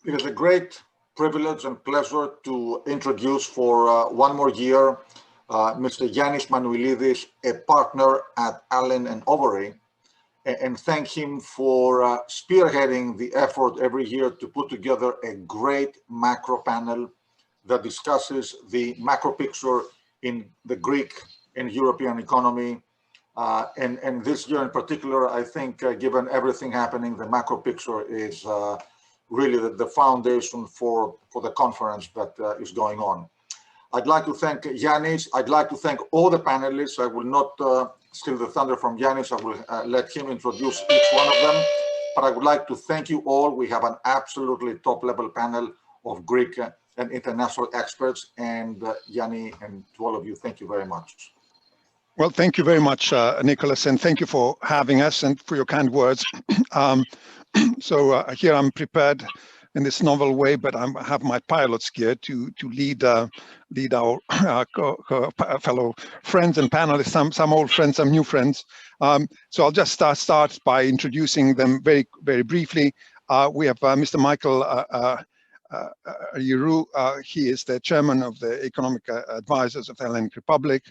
It is a great privilege and pleasure to introduce for one more year Mr. Yannis Manuelides, a partner at Allen and Overy, and thank him for spearheading the effort every year to put together a great macro panel that discusses the macro picture in the Greek and European economy. And this year in particular, I think, given everything happening, the macro picture is really the foundation for the conference that is going on. I'd like to thank Yannis. I'd like to thank all the panelists. I will not steal the thunder from Yannis. I will let him introduce each one of them. But I would like to thank you all. We have an absolutely top-level panel of Greek and international experts. And Yanni, and to all of you, thank you very much. Well, thank you very much, Nicholas, and thank you for having us and for your kind words. So here I'm prepared in this novel way, but I have my pilot's gear to lead our fellow friends and panelists, some old friends, some new friends. So I'll just start by introducing them very, very briefly. We have Mr. Michael Arghyrou. He is the chairman of the Economic Advisors of the Hellenic Republic.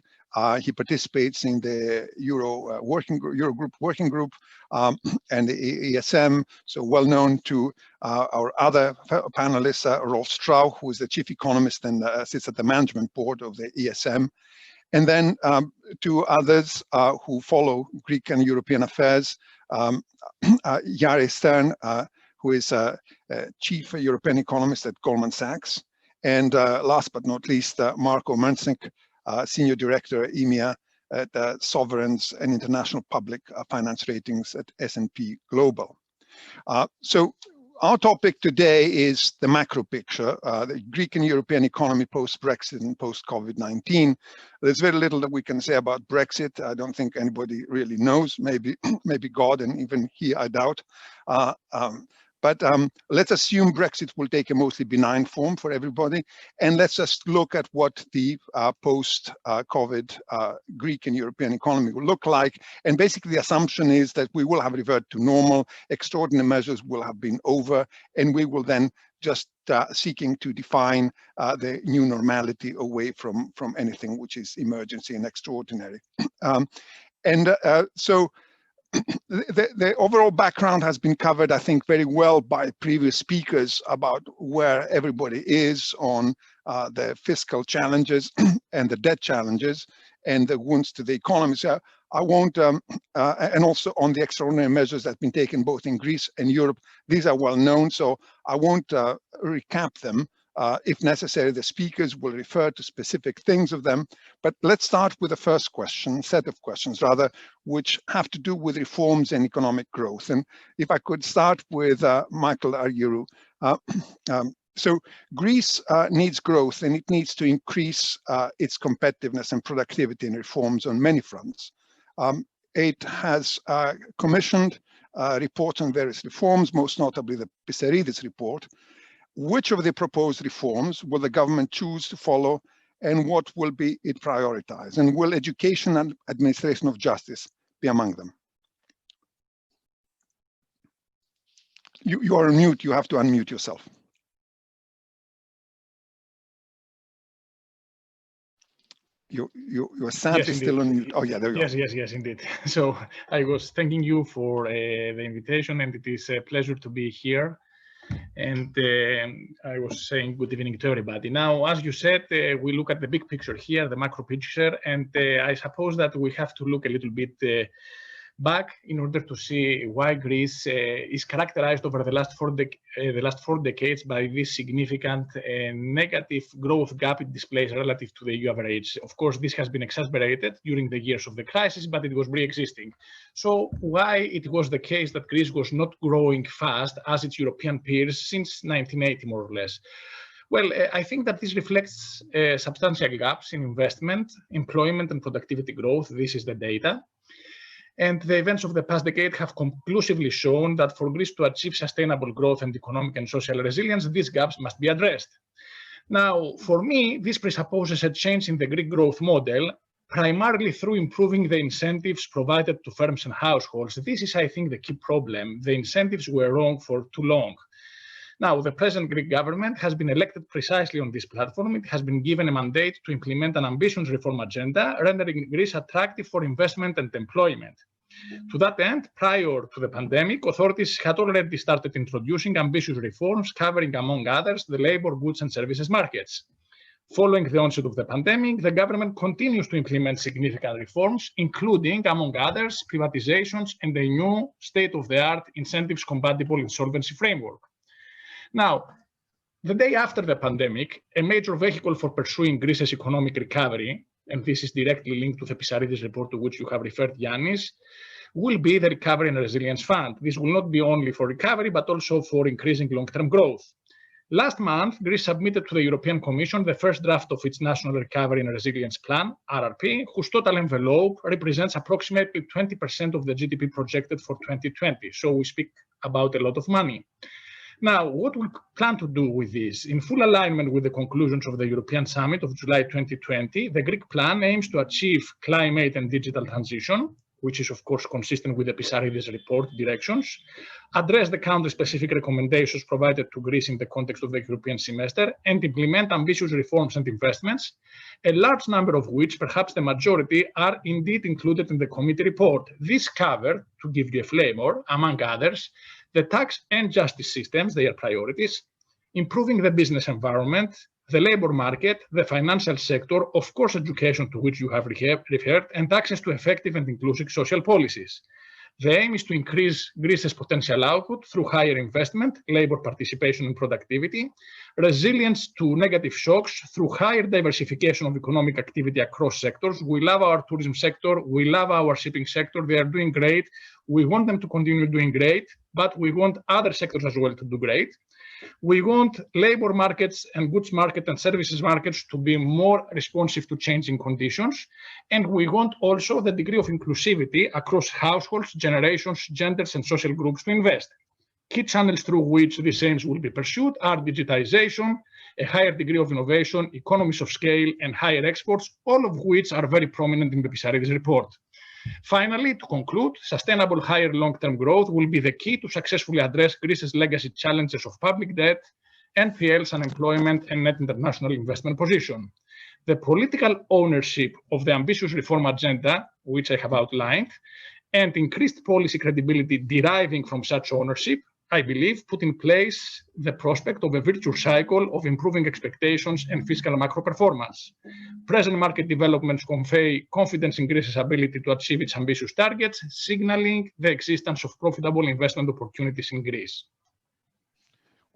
He participates in the Eurogroup working group and the ESM, so well known to our other panelists, Rolf Strauch, who is the chief economist and sits at the management board of the ESM. And then two others who follow Greek and European affairs, Jari Stehn, who is chief European economist at Goldman Sachs. And last but not least, Marko, Mrsnik, Senior Director at EMEA at Sovereigns and International Public Finance Ratings at S&P Global. So our topic today is the macro picture, the Greek and European economy post-Brexit and post-COVID-19. There's very little that we can say about Brexit. I don't think anybody really knows, maybe God, and even he, I doubt. But let's assume Brexit will take a mostly benign form for everybody. And let's just look at what the post-COVID Greek and European economy will look like. And basically the assumption is that we will have reverted to normal, extraordinary measures will have been over, and we will then just seeking to define the new normality away from anything which is emergency and extraordinary. So the overall background has been covered, I think, very well by previous speakers about where everybody is on the fiscal challenges and the debt challenges and the wounds to the economy. So I won't, and also on the extraordinary measures that have been taken both in Greece and Europe. These are well known, so I won't recap them. If necessary, the speakers will refer to specific things of them. But let's start with the first question, set of questions rather, which have to do with reforms and economic growth. And if I could start with Michael Arghyrou. So Greece needs growth, and it needs to increase its competitiveness and productivity and reforms on many fronts. It has commissioned reports on various reforms, most notably the Pissarides report. Which of the proposed reforms will the government choose to follow, and what will be it prioritize? And will education and administration of justice be among them? You are on mute. You have to unmute yourself. Your sound is still on mute. Oh yeah, there you go. Yes, indeed. So I was thanking you for the invitation, and it is a pleasure to be here. And I was saying good evening to everybody. Now, as you said, we look at the big picture here, the macro picture, and I suppose that we have to look a little bit back in order to see why Greece is characterized over the last four decades by this significant negative growth gap it displays relative to the EU average. Of course, this has been exacerbated during the years of the crisis, but it was pre-existing. So why it was the case that Greece was not growing fast as its European peers since 1980, more or less? Well, I think that this reflects substantial gaps in investment, employment, and productivity growth. This is the data. And the events of the past decade have conclusively shown that for Greece to achieve sustainable growth and economic and social resilience, these gaps must be addressed. Now, for me, this presupposes a change in the Greek growth model, primarily through improving the incentives provided to firms and households. This is, I think, the key problem. The incentives were wrong for too long. Now, the present Greek government has been elected precisely on this platform. It has been given a mandate to implement an ambitious reform agenda, rendering Greece attractive for investment and employment. To that end, prior to the pandemic, authorities had already started introducing ambitious reforms covering, among others, the labor, goods and services markets. Following the onset of the pandemic, the government continues to implement significant reforms, including, among others, privatizations and a new state-of-the-art incentives-compatible insolvency framework. Now, the day after the pandemic, a major vehicle for pursuing Greece's economic recovery, and this is directly linked to the Pissarides report to which you have referred, Yannis, will be the Recovery and Resilience Fund. This will not be only for recovery, but also for increasing long-term growth. Last month, Greece submitted to the European Commission the first draft of its National Recovery and Resilience Plan, RRP, whose total envelope represents approximately 20% of the GDP projected for 2020. So we speak about a lot of money. Now, what we plan to do with this? In full alignment with the conclusions of the European Summit of July 2020, the Greek plan aims to achieve climate and digital transition, which is of course consistent with the Pissarides report directions, address the country-specific recommendations provided to Greece in the context of the European semester, and implement ambitious reforms and investments, a large number of which, perhaps the majority, are indeed included in the committee report. This covered, to give you a flavor, among others, the tax and justice systems, their priorities, improving the business environment, the labor market, the financial sector, of course education, to which you have referred, and access to effective and inclusive social policies. The aim is to increase Greece's potential output through higher investment, labor participation and productivity, resilience to negative shocks through higher diversification of economic activity across sectors. We love our tourism sector, we love our shipping sector, they are doing great. We want them to continue doing great, but we want other sectors as well to do great. We want labor markets and goods market and services markets to be more responsive to changing conditions. And we want also the degree of inclusivity across households, generations, genders, and social groups to invest. Key channels through which these aims will be pursued are digitization, a higher degree of innovation, economies of scale, and higher exports, all of which are very prominent in the Pissarides report. Finally, to conclude, sustainable higher long-term growth will be the key to successfully address Greece's legacy challenges of public debt, NPLs, unemployment, and net international investment position. The political ownership of the ambitious reform agenda, which I have outlined, and increased policy credibility deriving from such ownership, I believe, put in place the prospect of a virtuous cycle of improving expectations and fiscal macro performance. Present market developments convey confidence in Greece's ability to achieve its ambitious targets, signaling the existence of profitable investment opportunities in Greece.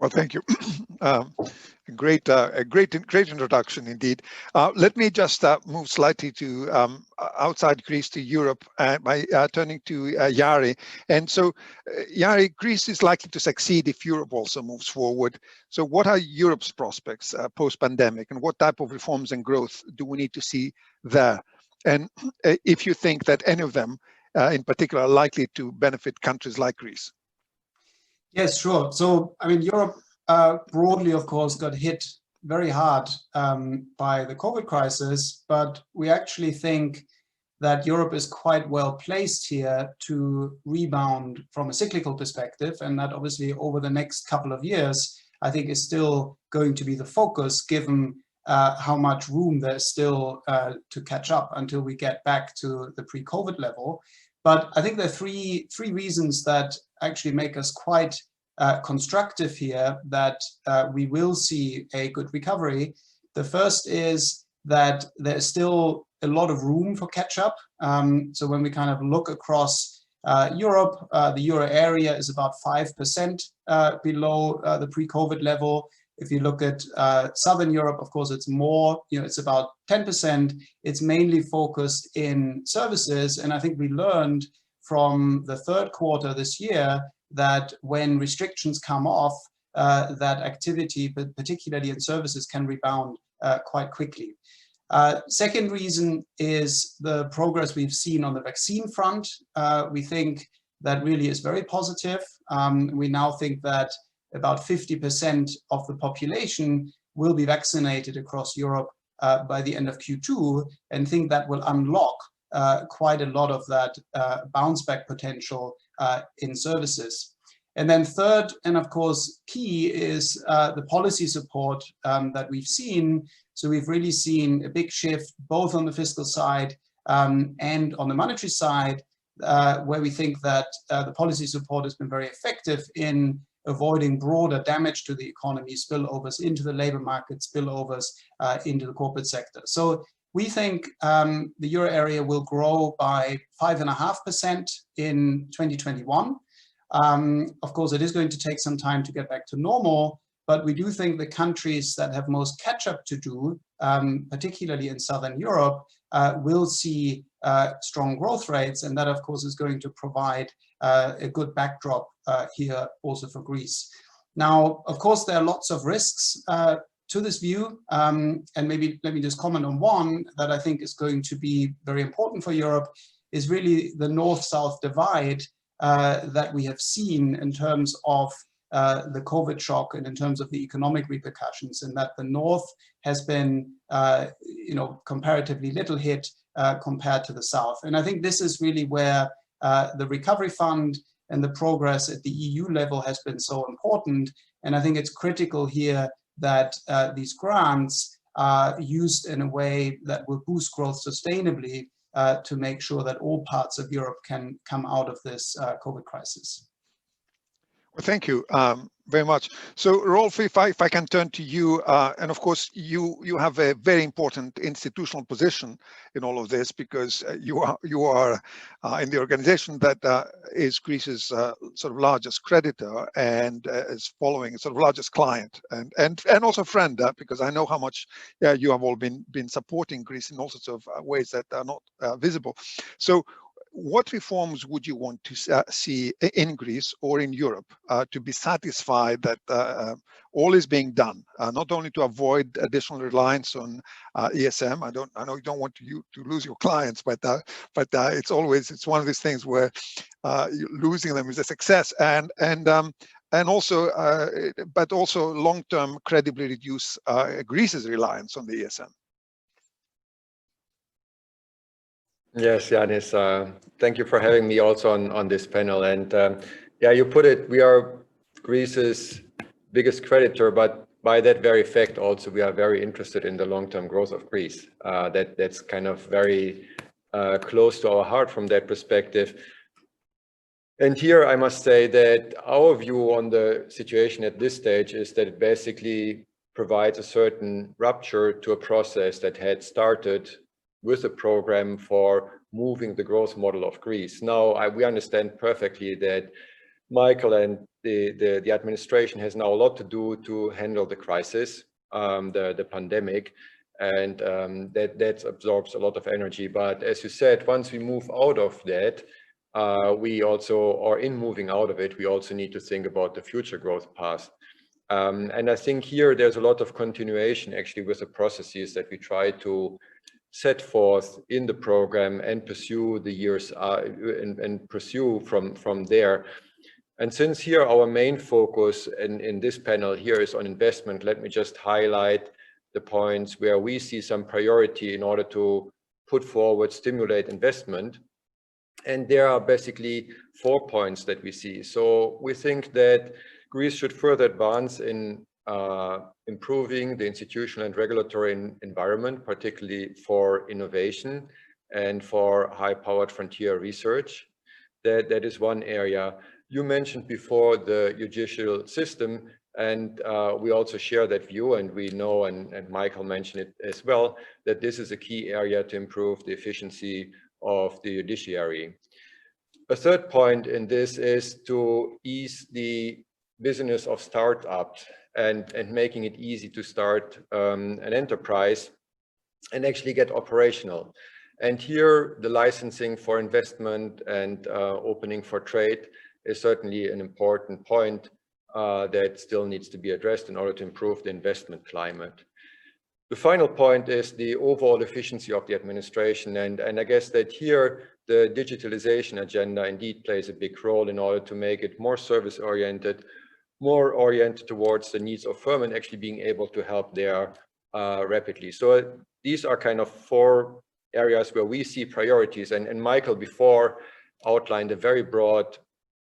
Well, thank you. A great introduction indeed. Let me just move slightly to outside Greece to Europe by turning to Jari. And so, Jari, Greece is likely to succeed if Europe also moves forward. So what are Europe's prospects post-pandemic, and what type of reforms and growth do we need to see there? And if you think that any of them in particular are likely to benefit countries like Greece? Yes, sure. So, I mean, Europe broadly, of course, got hit very hard by the COVID crisis, but we actually think that Europe is quite well placed here to rebound from a cyclical perspective, and that obviously over the next couple of years, I think is still going to be the focus, given how much room there's still to catch up until we get back to the pre-COVID level. But I think there are three reasons that actually make us quite constructive here that we will see a good recovery. The first is that there's still a lot of room for catch-up. So when we kind of look across Europe, the euro area is about 5% below the pre-COVID level. If you look at Southern Europe, of course, it's more, it's about 10%. It's mainly focused in services. And I think we learned from the third quarter this year that when restrictions come off, that activity, but particularly in services, can rebound quite quickly. Second reason is the progress we've seen on the vaccine front. We think that really is very positive. We now think that about 50% of the population will be vaccinated across Europe by the end of Q2, and think that will unlock quite a lot of that bounce back potential in services. And then third, and of course key, is the policy support that we've seen. So we've really seen a big shift both on the fiscal side and on the monetary side, where we think that the policy support has been very effective in avoiding broader damage to the economy, spillovers into the labor market, spillovers into the corporate sector. So we think the euro area will grow by 5.5% in 2021. Of course, it is going to take some time to get back to normal, but we do think the countries that have most catch-up to do, particularly in Southern Europe, will see strong growth rates, and that, of course, is going to provide a good backdrop here also for Greece. Now, of course, there are lots of risks to this view, and maybe let me just comment on one that I think is going to be very important for Europe, is really the north-south divide that we have seen in terms of the COVID shock and in terms of the economic repercussions, and that the north has been, comparatively little hit compared to the south. And I think this is really where the recovery fund and the progress at the EU level has been so important. And I think it's critical here that these grants are used in a way that will boost growth sustainably to make sure that all parts of Europe can come out of this COVID crisis. Well, thank you very much. So, Rolf, if I can turn to you, and of course, you have a very important institutional position in all of this, because you are in the organization that is Greece's sort of largest creditor and is following sort of largest client and also friend, because I know how much you have all been supporting Greece in all sorts of ways that are not visible. So, what reforms would you want to see in Greece or in Europe to be satisfied that all is being done, not only to avoid additional reliance on ESM? I know you don't want you to lose your clients, but it's one of these things where losing them is a success, and also but also long-term credibly reduce Greece's reliance on the ESM. Yes, Yannis, thank you for having me also on this panel. And yeah, you put it, we are Greece's biggest creditor, but by that very fact also we are very interested in the long-term growth of Greece. That's kind of very close to our heart from that perspective. And here I must say that our view on the situation at this stage is that it basically provides a certain rupture to a process that had started with a program for moving the growth model of Greece. Now, we understand perfectly that Michael and the administration has now a lot to do to handle the crisis, the pandemic, and that absorbs a lot of energy. But as you said, once we move out of that, we also, or in moving out of it, we also need to think about the future growth path. And I think here there's a lot of continuation actually with the processes that we try to set forth in the program and pursue the years and pursue from there. And since here our main focus in this panel here is on investment, let me just highlight the points where we see some priority in order to put forward, stimulate investment. And there are basically 4 points that we see. So we think that Greece should further advance in improving the institutional and regulatory environment, particularly for innovation and for high-powered frontier research. That is one area. You mentioned before the judicial system, and we also share that view, and we know, and Michael mentioned it as well, that this is a key area to improve the efficiency of the judiciary. A third point in this is to ease the business of startups and making it easy to start an enterprise and actually get operational. And here the licensing for investment and opening for trade is certainly an important point that still needs to be addressed in order to improve the investment climate. The final point is the overall efficiency of the administration, and I guess that here the digitalization agenda indeed plays a big role in order to make it more service-oriented, more oriented towards the needs of firms and actually being able to help there rapidly. So these are kind of 4 areas where we see priorities, and Michael before outlined a very broad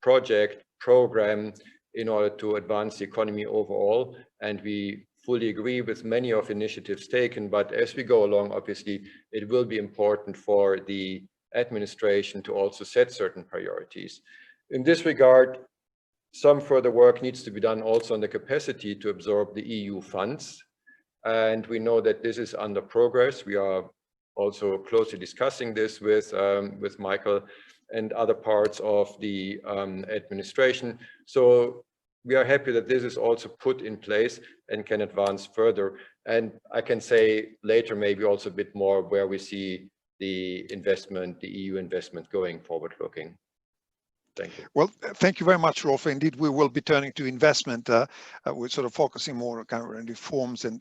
project program in order to advance the economy overall. And we fully agree with many of the initiatives taken, but as we go along, obviously, it will be important for the administration to also set certain priorities. In this regard, some further work needs to be done also on the capacity to absorb the EU funds. And we know that this is under progress. We are also closely discussing this with Michael and other parts of the administration. So we are happy that this is also put in place and can advance further. And I can say later maybe also a bit more where we see the investment, the EU investment going forward looking. Thank you. Well, thank you very much, Rolf. Indeed, we will be turning to investment. We're sort of focusing more on kind of reforms and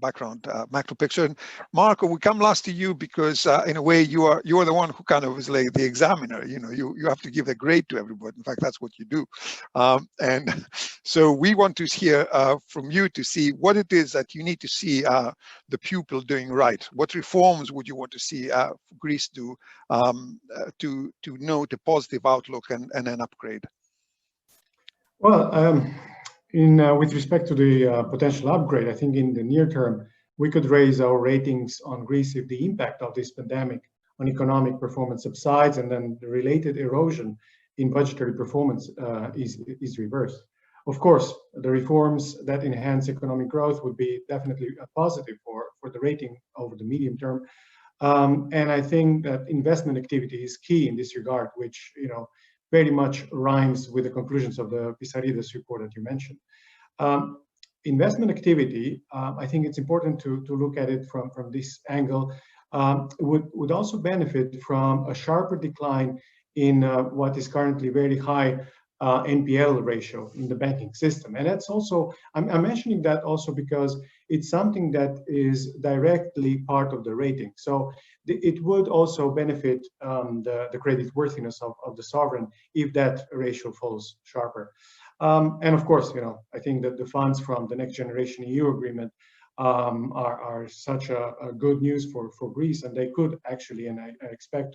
background macro picture. And Marko, we come last to you because in a way you are the one who kind of is like the examiner. You know, you have to give a grade to everybody. In fact, that's what you do. And so we want to hear from you to see what it is that you need to see the pupil doing right. What reforms would you want to see Greece do to note a positive outlook and an upgrade? Well, with respect to the potential upgrade, I think in the near term, we could raise our ratings on Greece if the impact of this pandemic on economic performance subsides and then the related erosion in budgetary performance is reversed. Of course, the reforms that enhance economic growth would be definitely a positive for the rating over the medium term. And I think that investment activity is key in this regard, which, you know, very much rhymes with the conclusions of the Pissarides report that you mentioned. Investment activity, I think it's important to look at it from this angle, would also benefit from a sharper decline in what is currently very high NPL ratio in the banking system. And that's also, I'm mentioning that also because it's something that is directly part of the rating. So it would also benefit the credit worthiness of the sovereign if that ratio falls sharper. And of course, you know, I think that the funds from the Next Generation EU agreement are such a good news for Greece, and they could actually, and I expect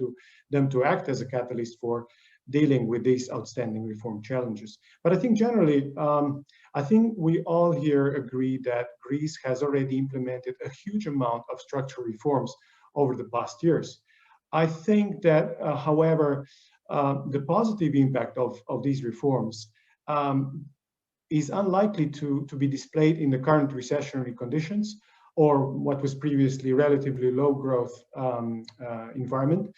them to act as a catalyst for dealing with these outstanding reform challenges. But I think generally, I think we all here agree that Greece has already implemented a huge amount of structural reforms over the past years. I think that, however, the positive impact of these reforms is unlikely to be displayed in the current recessionary conditions or what was previously relatively low growth environment.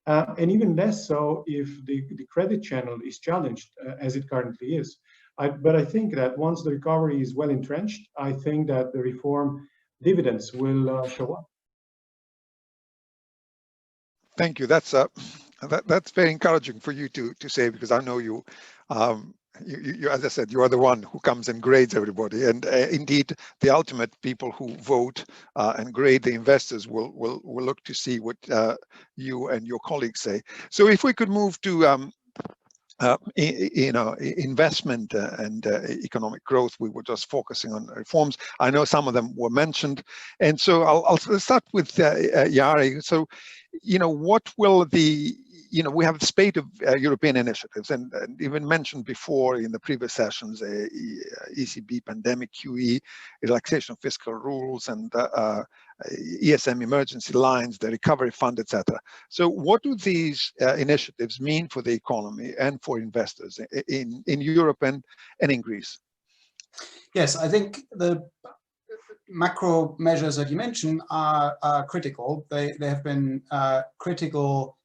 And even less so if the credit channel is challenged as it currently is. But I think that once the recovery is well entrenched, I think that the reform dividends will show up. Thank you. That's very encouraging for you to say, because I know you, as I said, you are the one who comes and grades everybody, and indeed the ultimate people who vote and grade the investors will look to see what you and your colleagues say. So if we could move to investment and economic growth, we were just focusing on reforms. I know some of them were mentioned, and so I'll start with Jari. So, you know, what will the we have a spate of European initiatives, and even mentioned before in the previous sessions, ECB pandemic QE, relaxation of fiscal rules, and ESM emergency lines, the recovery fund, etc. So what do these initiatives mean for the economy and for investors in Europe and in Greece? Yes, I think the macro measures that you mentioned are critical. They have been critical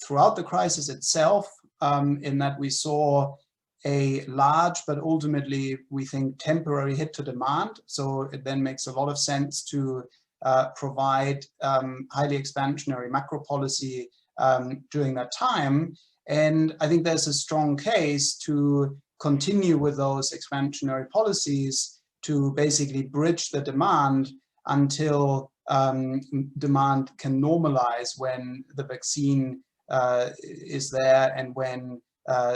throughout the crisis itself, in that we saw a large but ultimately, we think, temporary hit to demand. So it then makes a lot of sense to provide highly expansionary macro policy during that time. And I think there's a strong case to continue with those expansionary policies to basically bridge the demand until demand can normalize when the vaccine is there and when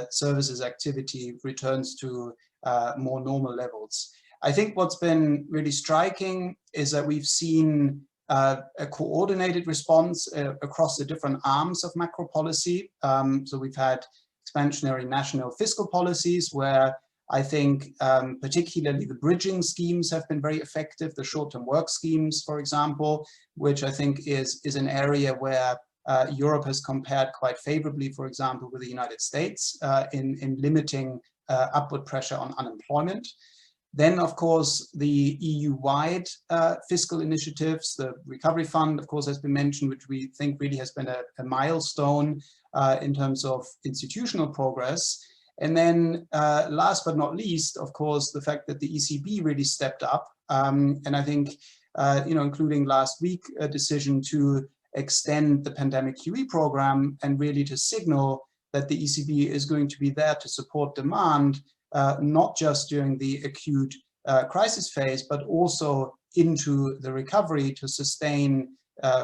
services activity returns to more normal levels. I think what's been really striking is that we've seen a coordinated response across the different arms of macro policy. So we've had expansionary national fiscal policies, where I think particularly the bridging schemes have been very effective, the short-term work schemes, for example, which I think is an area where Europe has compared quite favorably, for example, with the United States in limiting upward pressure on unemployment. Then, of course, the EU-wide fiscal initiatives, the Recovery Fund, of course, has been mentioned, which we think really has been a milestone in terms of institutional progress. And then last but not least, of course, the fact that the ECB really stepped up. And I think, including last week, a decision to extend the pandemic QE program and really to signal that the ECB is going to be there to support demand, not just during the acute crisis phase, but also into the recovery to sustain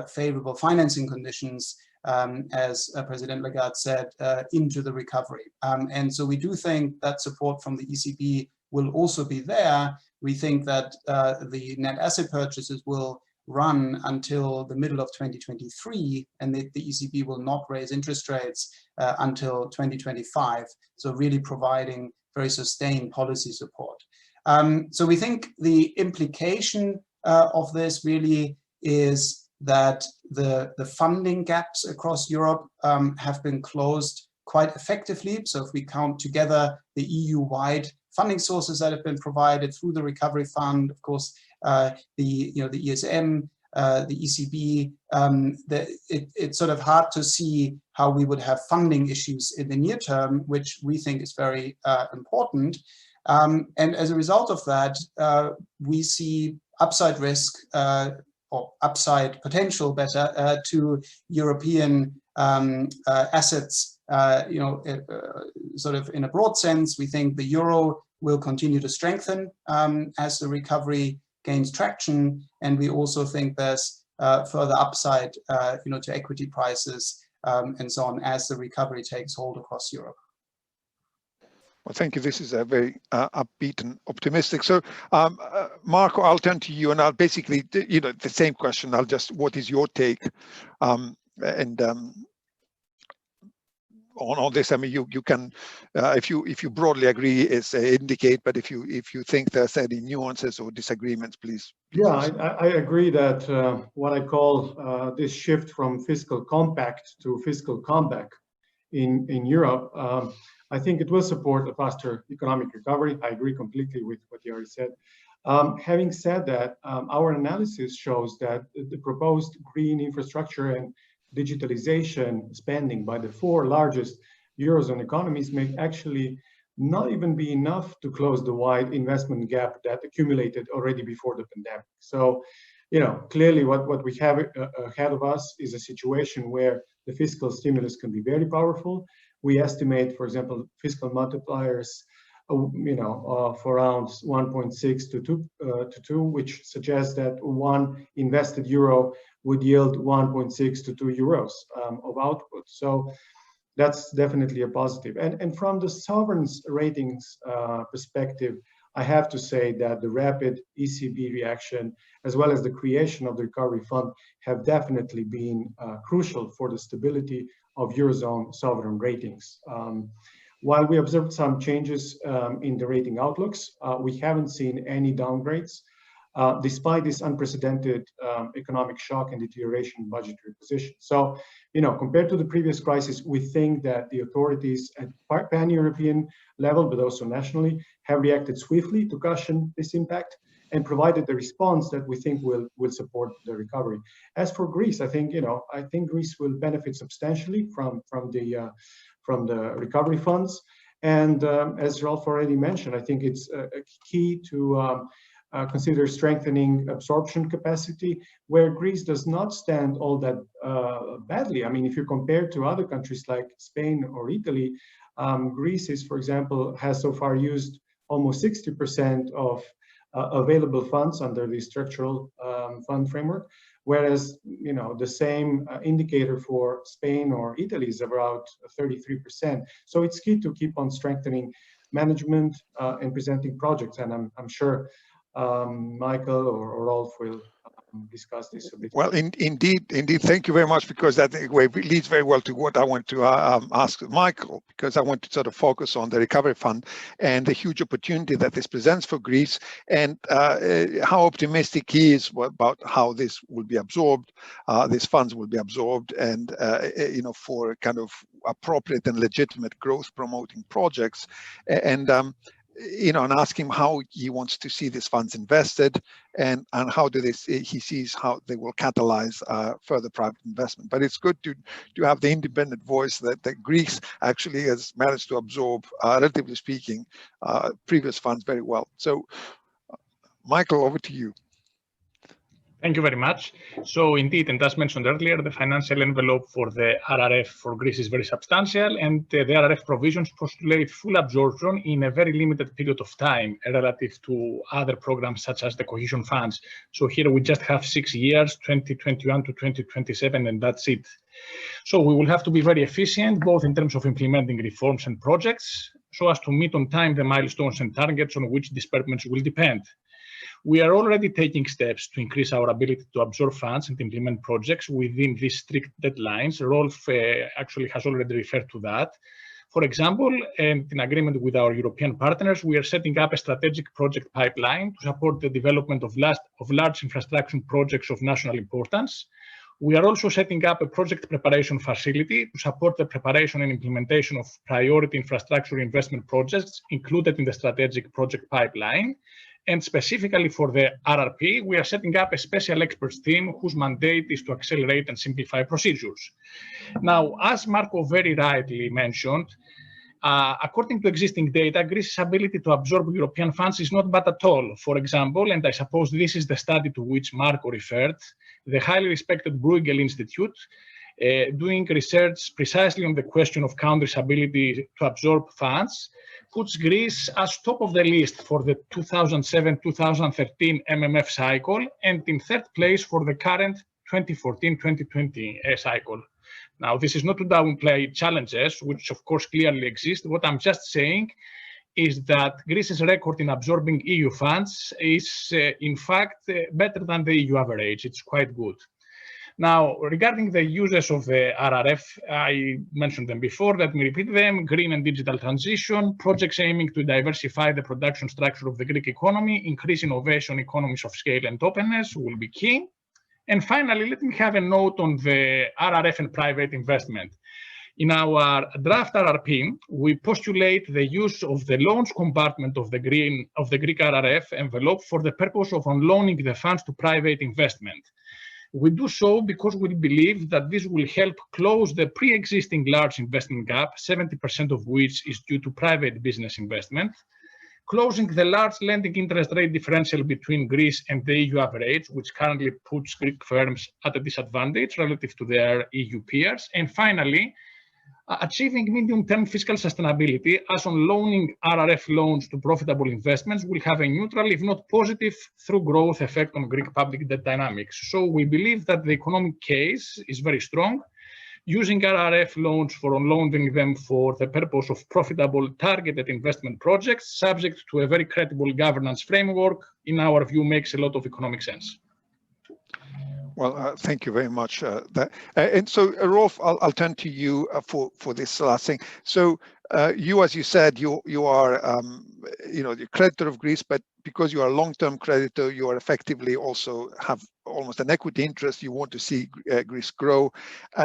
favorable financing conditions, as President Lagarde said, into the recovery. And so we do think that support from the ECB will also be there. We think that the net asset purchases will run until the middle of 2023, and the ECB will not raise interest rates until 2025. So really providing very sustained policy support. So we think the implication of this really is that the funding gaps across Europe have been closed quite effectively. So if we count together the EU-wide funding sources that have been provided through the Recovery Fund, of course, the ESM, the ECB, it's sort of hard to see how we would have funding issues in the near term, which we think is very important. And as a result of that, we see upside risk or upside potential, better, to European assets. Sort of in a broad sense, we think the euro will continue to strengthen as the recovery gains traction, and we also think there's further upside, to equity prices and so on as the recovery takes hold across Europe. Well, thank you. This is a very upbeat and optimistic. So, Marko, I'll turn to you, and I'll basically, the same question. What is your take? On this, I mean, you can, if you broadly agree, indicate. But if you think there's any nuances or disagreements, please. Yeah, I agree that what I call this shift from fiscal compact to fiscal comeback in Europe, I think it will support a faster economic recovery. I agree completely with what Jari said. Having said that, our analysis shows that the proposed green infrastructure and digitalization spending by the 4 largest Eurozone economies may actually not even be enough to close the wide investment gap that accumulated already before the pandemic. So, clearly what we have ahead of us is a situation where the fiscal stimulus can be very powerful. We estimate, for example, fiscal multipliers, for around 1.6 to 2, which suggests that 1 invested euro would yield 1.6 to 2 euros of output. So that's definitely a positive. And from the sovereign's ratings perspective, I have to say that the rapid ECB reaction, as well as the creation of the Recovery Fund, have definitely been crucial for the stability of Eurozone sovereign ratings. While we observed some changes in the rating outlooks, we haven't seen any downgrades, despite this unprecedented economic shock and deterioration in budgetary position. So, compared to the previous crisis, we think that the authorities at pan-European level, but also nationally, have reacted swiftly to cushion this impact and provided the response that we think will support the recovery. As for Greece, I think Greece will benefit substantially from the recovery funds. And as Rolf already mentioned, I think it's a key to consider strengthening absorption capacity, where Greece does not stand all that badly. I mean, if you compare to other countries like Spain or Italy, Greece is, for example, has so far used almost 60% of available funds under the structural fund framework, whereas the same indicator for Spain or Italy is about 33%. So it's key to keep on strengthening management and presenting projects, and I'm sure Michael or Rolf will discuss this a bit. Well, indeed. Thank you very much, because that leads very well to what I want to ask Michael, because I want to sort of focus on the recovery fund and the huge opportunity that this presents for Greece, and how optimistic he is about how this will be absorbed, these funds will be absorbed, and for kind of appropriate and legitimate growth promoting projects, and and ask him how he wants to see these funds invested, and how he sees how they will catalyze further private investment. But it's good to have the independent voice that Greece actually has managed to absorb, relatively speaking, previous funds very well. So, Michael, over to you. Thank you very much. So indeed, and as mentioned earlier, the financial envelope for the RRF for Greece is very substantial, and the RRF provisions postulate full absorption in a very limited period of time relative to other programs such as the cohesion funds. So here we just have 6 years, 2021 to 2027, and that's it. So we will have to be very efficient, both in terms of implementing reforms and projects, so as to meet on time the milestones and targets on which disbursements will depend. We are already taking steps to increase our ability to absorb funds and implement projects within these strict deadlines. Rolf actually has already referred to that. For example, and in agreement with our European partners, we are setting up a strategic project pipeline to support the development of large infrastructure projects of national importance. We are also setting up a project preparation facility to support the preparation and implementation of priority infrastructure investment projects included in the strategic project pipeline. And specifically for the RRP, we are setting up a special experts team whose mandate is to accelerate and simplify procedures. Now, as Marko very rightly mentioned, according to existing data, Greece's ability to absorb European funds is not bad at all. For example, and I suppose this is the study to which Marko referred, the highly respected Bruegel Institute, doing research precisely on the question of countries' ability to absorb funds, puts Greece as top of the list for the 2007-2013 MMF cycle, and in third place for the current 2014-2020 cycle. Now, this is not to downplay challenges, which of course clearly exist. What I'm just saying is that Greece's record in absorbing EU funds is, in fact, better than the EU average. It's quite good. Now, regarding the uses of the RRF, I mentioned them before, let me repeat them: green and digital transition, projects aiming to diversify the production structure of the Greek economy, increase innovation, economies of scale and openness will be key. And finally, let me have a note on the RRF and private investment. In our draft RRP, we postulate the use of the loans compartment of the Greek RRF envelope for the purpose of unloaning the funds to private investment. We do so because we believe that this will help close the pre-existing large investment gap, 70% of which is due to private business investment, closing the large lending interest rate differential between Greece and the EU average, which currently puts Greek firms at a disadvantage relative to their EU peers, and finally, achieving medium-term fiscal sustainability, as on loaning RRF loans to profitable investments will have a neutral, if not positive, through growth effect on Greek public debt dynamics. So we believe that the economic case is very strong, using RRF loans for unloading them for the purpose of profitable targeted investment projects, subject to a very credible governance framework, in our view, makes a lot of economic sense. Well, thank you very much. And so, Rolf, I'll turn to you for this last thing. So, you, as you said, you are, the creditor of Greece, but because you are a long-term creditor, you are effectively also have almost an equity interest. You want to see Greece grow,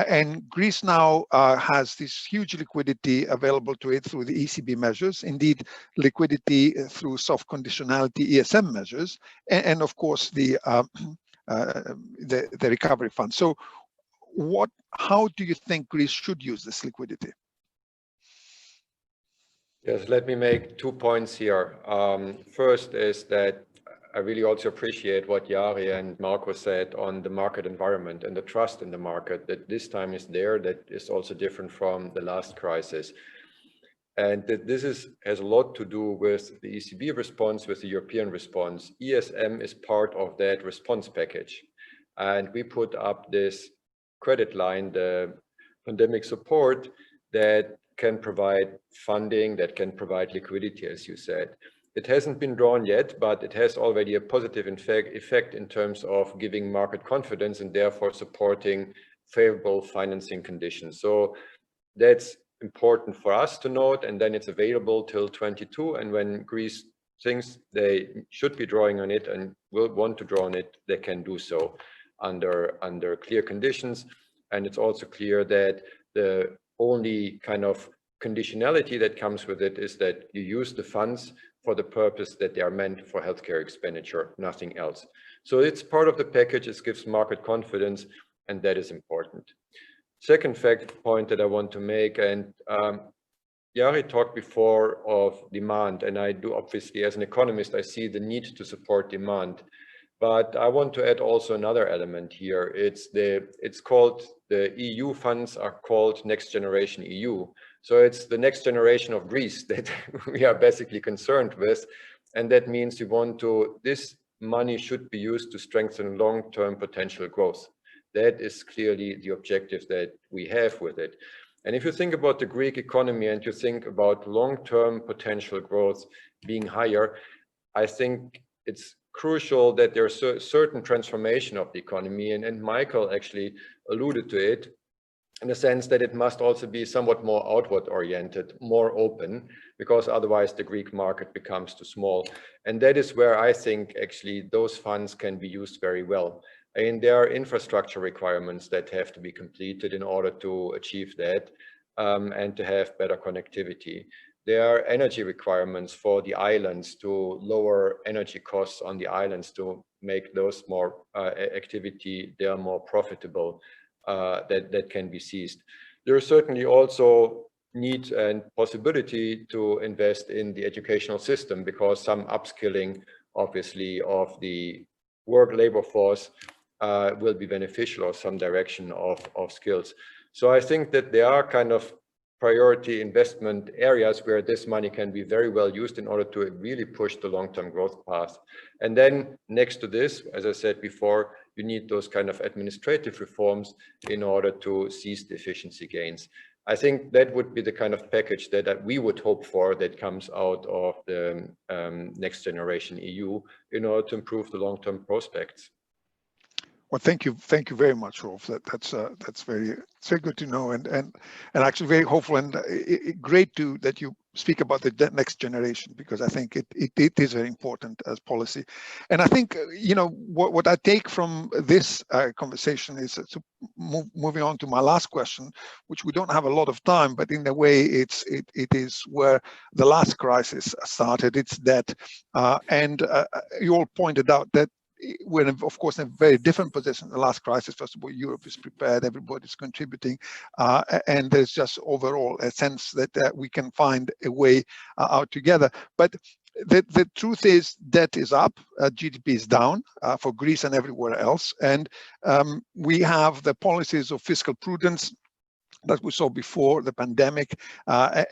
and Greece now has this huge liquidity available to it through the ECB measures. Indeed, liquidity through soft conditionality ESM measures, and of course the recovery fund. So how do you think Greece should use this liquidity? Yes, let me make 2 points here. First is that I really also appreciate what Jari and Marko said on the market environment and the trust in the market, that this time is there, that is also different from the last crisis. And that this has a lot to do with the ECB response, with the European response. ESM is part of that response package. And we put up this credit line, the pandemic support, that can provide funding, that can provide liquidity, as you said. It hasn't been drawn yet, but it has already a positive effect in terms of giving market confidence and therefore supporting favorable financing conditions. So that's important for us to note, and then it's available till 22. And when Greece thinks they should be drawing on it and will want to draw on it, they can do so under clear conditions. And it's also clear that the only kind of conditionality that comes with it is that you use the funds for the purpose that they are meant for healthcare expenditure, nothing else. So it's part of the package. It gives market confidence, and that is important. Second point that I want to make, and Jari talked before of demand, and I do obviously as an economist, I see the need to support demand. But I want to add also another element here. It's called, the EU funds are called Next Generation EU. So it's the next generation of Greece that we are basically concerned with. And that means this money should be used to strengthen long-term potential growth. That is clearly the objective that we have with it. And if you think about the Greek economy and you think about long-term potential growth being higher, I think it's crucial that there's a certain transformation of the economy, and Michael actually alluded to it, in the sense that it must also be somewhat more outward oriented, more open, because otherwise the Greek market becomes too small. And that is where I think actually those funds can be used very well. And there are infrastructure requirements that have to be completed in order to achieve that, and to have better connectivity. There are energy requirements for the islands to lower energy costs on the islands to make those more activity, they are more profitable, that can be seized. There is certainly also need and possibility to invest in the educational system, because some upskilling obviously of the labor force will be beneficial, or some direction of skills. So I think that there are kind of priority investment areas where this money can be very well used in order to really push the long-term growth path. And then next to this, as I said before, you need those kind of administrative reforms in order to seize the efficiency gains. I think that would be the kind of package that we would hope for that comes out of the Next Generation EU in order to improve the long-term prospects. Well, thank you very much, Rolf. That's very good to know, and actually very hopeful, and great that you speak about the next generation, because I think it is very important as policy. And I think what I take from this conversation is moving on to my last question, which we don't have a lot of time, but in a way it is where the last crisis started. It's debt, and you all pointed out that we're of course in a very different position. The last crisis, first of all, Europe is prepared, everybody's contributing, and there's just overall a sense that we can find a way out together. But the truth is, debt is up, GDP is down for Greece and everywhere else, and we have the policies of fiscal prudence that we saw before the pandemic,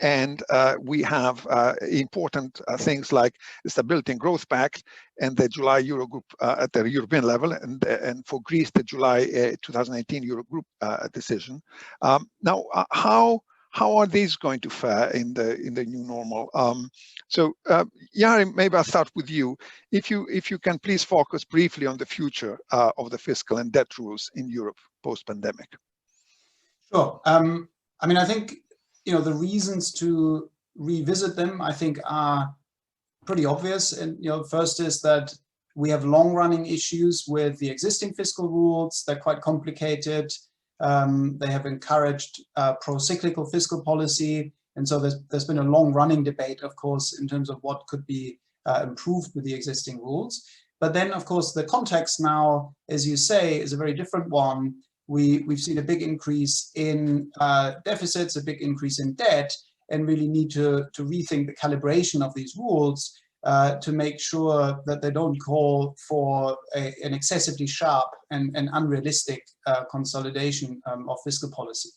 and we have important things like the Stability and Growth Pact and the July Eurogroup at the European level, and for Greece the July 2018 Eurogroup decision. Now, how are these going to fare in the new normal? So, Jari, maybe I'll start with you. If you can please focus briefly on the future of the fiscal and debt rules in Europe post-pandemic. Sure. I mean, I think, the reasons to revisit them, I think, are pretty obvious. And, first is that we have long-running issues with the existing fiscal rules. They're quite complicated. They have encouraged pro-cyclical fiscal policy. And so there's been a long-running debate, of course, in terms of what could be improved with the existing rules. But then, of course, the context now, as you say, is a very different one. We've seen a big increase in deficits, a big increase in debt, and really need to rethink the calibration of these rules to make sure that they don't call for an excessively sharp and unrealistic consolidation of fiscal policy.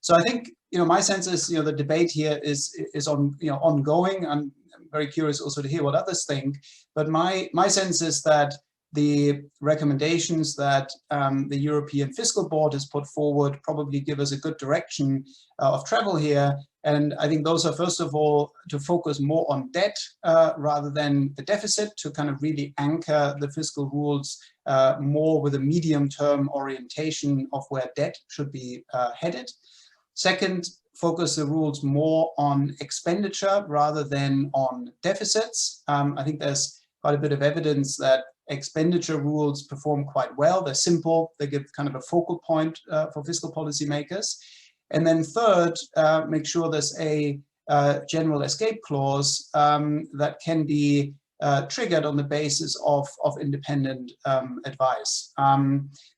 So I think, my sense is, the debate here is ongoing. I'm very curious also to hear what others think, but my sense is that the recommendations that the European Fiscal Board has put forward probably give us a good direction of travel here. And I think those are, first of all, to focus more on debt rather than the deficit, to kind of really anchor the fiscal rules more with a medium-term orientation of where debt should be headed. Second, focus the rules more on expenditure rather than on deficits. I think there's quite a bit of evidence that expenditure rules perform quite well. They're simple, they give kind of a focal point for fiscal policymakers. And then third, make sure there's a general escape clause that can be triggered on the basis of independent advice.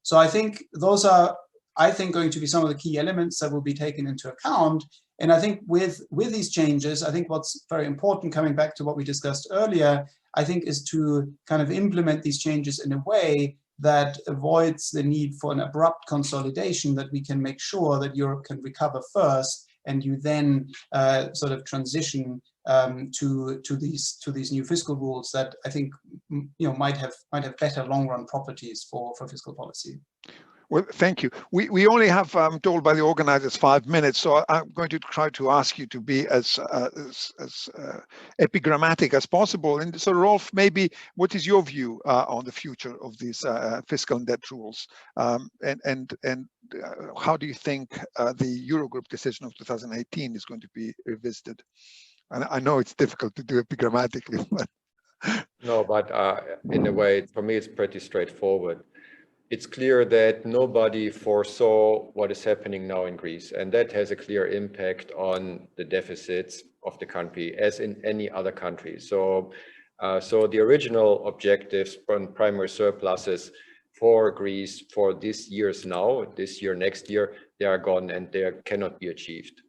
So I think those are, going to be some of the key elements that will be taken into account. And I think with these changes, I think what's very important, coming back to what we discussed earlier, I think is to kind of implement these changes in a way that avoids the need for an abrupt consolidation, that we can make sure that Europe can recover first, and you then sort of transition to these new fiscal rules that I think might have better long-run properties for fiscal policy. Well, thank you. We only have, I'm told by the organizers, 5 minutes, so I'm going to try to ask you to be as epigrammatic as possible. And so, Rolf, maybe what is your view on the future of these fiscal and debt rules, and how do you think the Eurogroup decision of 2018 is going to be revisited? And I know it's difficult to do epigrammatically, but no, but in a way, for me, it's pretty straightforward. It's clear that nobody foresaw what is happening now in Greece, and that has a clear impact on the deficits of the country, as in any other country. So, the original objectives on primary surpluses for Greece for this year, next year, they are gone and they cannot be achieved.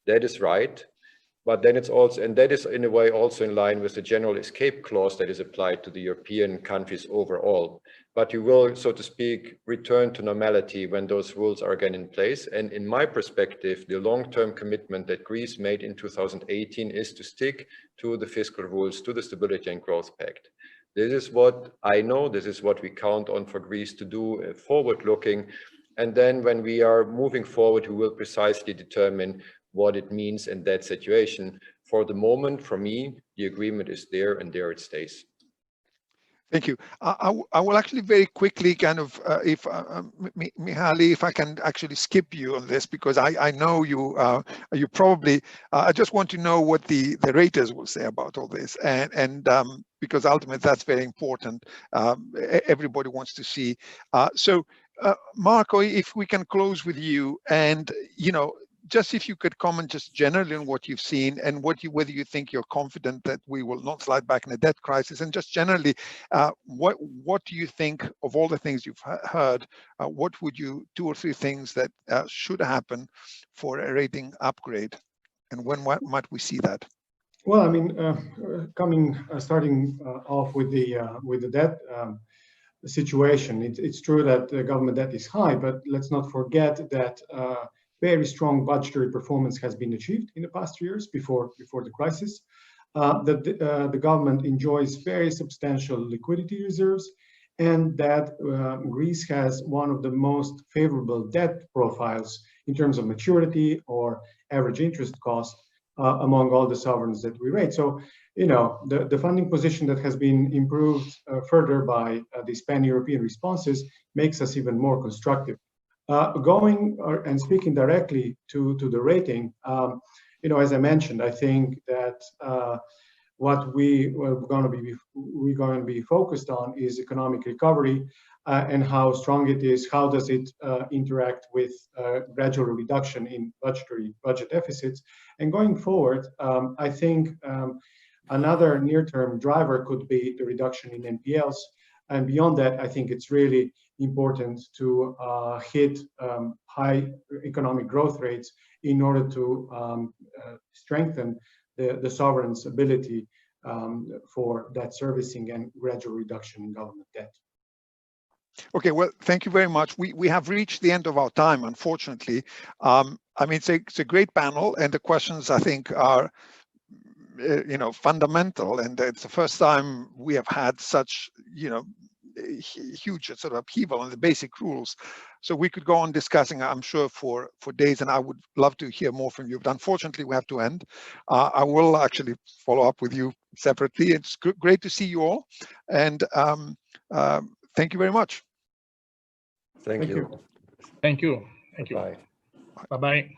That is right. But then it's also, and that is in a way also in line with the general escape clause that is applied to the European countries overall. But you will, so to speak, return to normality when those rules are again in place. And in my perspective, the long-term commitment that Greece made in 2018 is to stick to the fiscal rules, to the Stability and Growth Pact. This is what I know, this is what we count on for Greece to do forward-looking. And then when we are moving forward, we will precisely determine what it means in that situation. For the moment, for me, the agreement is there and there it stays. Thank you. I will actually very quickly kind of, Mihaly, if I can actually skip you on this, because I know you probably, I just want to know what the raters will say about all this. And because ultimately that's very important. Everybody wants to see. So Marko, if we can close with you, and, just if you could comment just generally on what you've seen and whether you think you're confident that we will not slide back in a debt crisis, and just generally, what do you think of all the things you've heard? What would you, 2 or 3 things that should happen for a rating upgrade, and when might we see that? Well, I mean, starting off with the debt situation, it's true that the government debt is high, but let's not forget that very strong budgetary performance has been achieved in the past years before the crisis. That the government enjoys very substantial liquidity reserves, and that Greece has one of the most favorable debt profiles in terms of maturity or average interest cost among all the sovereigns that we rate. So, the funding position that has been improved further by these pan-European responses makes us even more constructive. Going and speaking directly to the rating, as I mentioned, I think that what we're going to be focused on is economic recovery and how strong it is. How does it interact with gradual reduction in budget deficits? And going forward, I think another near-term driver could be the reduction in NPLs. And beyond that, I think it's really important to hit high economic growth rates in order to strengthen the sovereign's ability for debt servicing and gradual reduction in government debt. Okay, well, thank you very much. We have reached the end of our time, unfortunately. I mean, it's a great panel, and the questions, I think, are fundamental, and it's the first time we have had such huge sort of upheaval in the basic rules. So we could go on discussing, I'm sure, for days, and I would love to hear more from you. But unfortunately, we have to end. I will actually follow up with you separately. It's great to see you all, and thank you very much. Thank you. Thank you. Thank you. Bye. Bye-bye.